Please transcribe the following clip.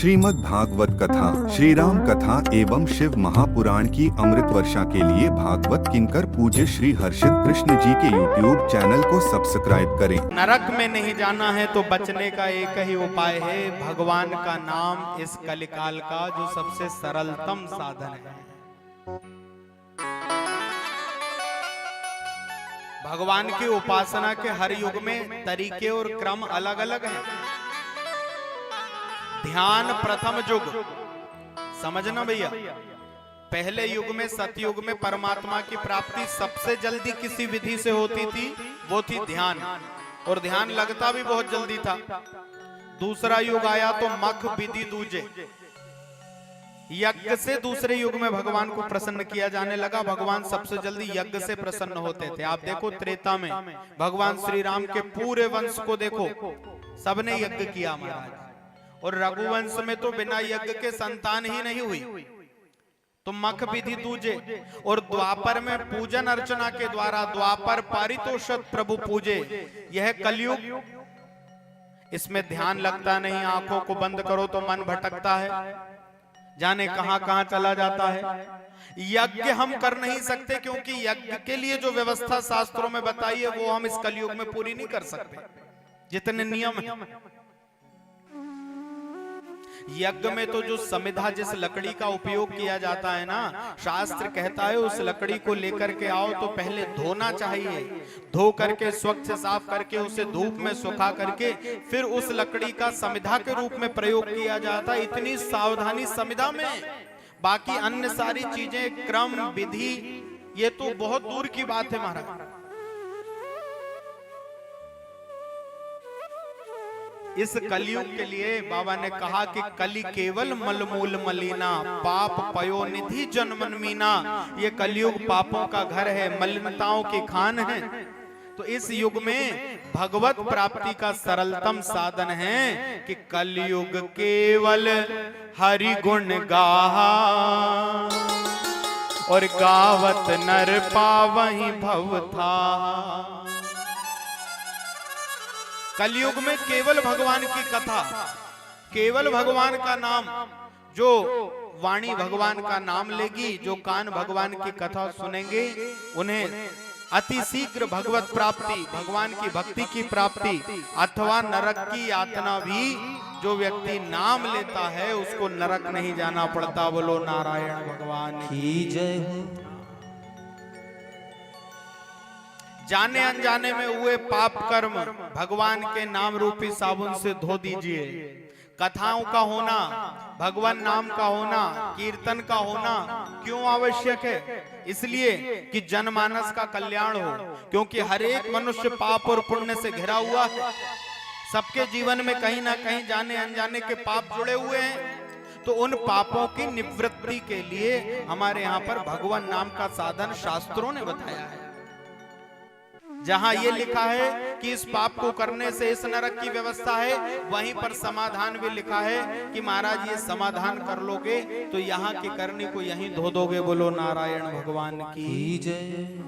श्रीमद् भागवत कथा, श्री राम कथा एवं शिव महापुराण की अमृत वर्षा के लिए भागवत किंकर पूज्य श्री हर्षित कृष्ण जी के YouTube चैनल को सब्सक्राइब करें। नरक में नहीं जाना है तो बचने का एक ही उपाय है भगवान का नाम, इस कलिकाल का जो सबसे सरलतम साधन है। भगवान की उपासना के हर युग में तरीके और क्रम अलग अलग हैं। ध्यान प्रथम युग, समझना भैया। पहले युग में सतयुग में परमात्मा की प्राप्ति सबसे जल्दी किसी विधि से होती थी, वो थी ध्यान, और ध्यान लगता भी बहुत जल्दी था। दूसरा युग आया तो मख विधि दूजे, यज्ञ से दूसरे युग में भगवान को प्रसन्न किया जाने लगा। भगवान सबसे जल्दी यज्ञ से प्रसन्न होते थे। आप देखो त्रेता में भगवान श्री राम के पूरे वंश को देखो, सबने यज्ञ किया महाराज, और रघुवंश में तो बिना यज्ञ के संतान ही नहीं हुई। तो मख विधि दूजे, और द्वापर में पूजन अर्चना के द्वारा द्वापर पारितोषित प्रभु पूजे। यह कलयुग, इसमें ध्यान लगता नहीं, आंखों को बंद करो तो मन भटकता है, जाने कहां कहां चला जाता है। यज्ञ हम कर नहीं सकते क्योंकि यज्ञ के लिए जो व्यवस्था शास्त्रों में बताई है वो हम इस कलयुग में पूरी नहीं कर सकते, जितने नियम है। यज्ञ में तो जो समिधा, जिस लकड़ी का उपयोग किया जाता है ना, शास्त्र कहता है उस लकड़ी को लेकर के आओ तो पहले धोना चाहिए, धो करके स्वच्छ साफ करके उसे धूप में सुखा करके फिर उस लकड़ी का समिधा के रूप में प्रयोग किया जाता है। इतनी सावधानी समिधा में, बाकी अन्य सारी चीजें क्रम विधि ये तो बहुत दूर की बात है महाराज। इस कलयुग के लिए बाबा ने कहा कि कली केवल मलमूल मलिना, पाप पयो निधि जन्मन मीना। ये कलयुग पापों का घर है, मलिनताओं की खान है। तो इस युग में भगवत प्राप्ति का सरलतम साधन है कि कलयुग केवल हरि गुण गाहा, और गावत नर पावहि भव था। कलयुग में केवल भगवान की कथा, केवल भगवान का नाम, जो वाणी भगवान का नाम लेगी, जो कान भगवान की कथा सुनेंगे, उन्हें अति शीघ्र भगवत प्राप्ति, भगवान की भक्ति की प्राप्ति, अथवा नरक की यातना भी जो व्यक्ति नाम लेता है उसको नरक नहीं जाना पड़ता। बोलो नारायण भगवान की जय हो। जाने अनजाने में हुए पाप कर्म भगवान के नाम रूपी साबुन से धो दीजिए। कथाओं का होना, भगवान नाम का होना, कीर्तन का होना क्यों आवश्यक है? इसलिए कि जनमानस का कल्याण हो, क्योंकि हर एक मनुष्य पाप और पुण्य से घिरा हुआ है। सबके जीवन में कहीं ना कहीं जाने अनजाने के पाप जुड़े हुए हैं। तो उन पापों की निवृत्ति के लिए हमारे यहाँ पर भगवान नाम का साधन शास्त्रों ने बताया है। जहां ये लिखा है कि इस पाप को करने से इस नरक की व्यवस्था है, वहीं पर समाधान भी लिखा है कि महाराज ये समाधान कर लोगे तो यहाँ की करनी को यहीं धो दोगे। बोलो नारायण भगवान की जय।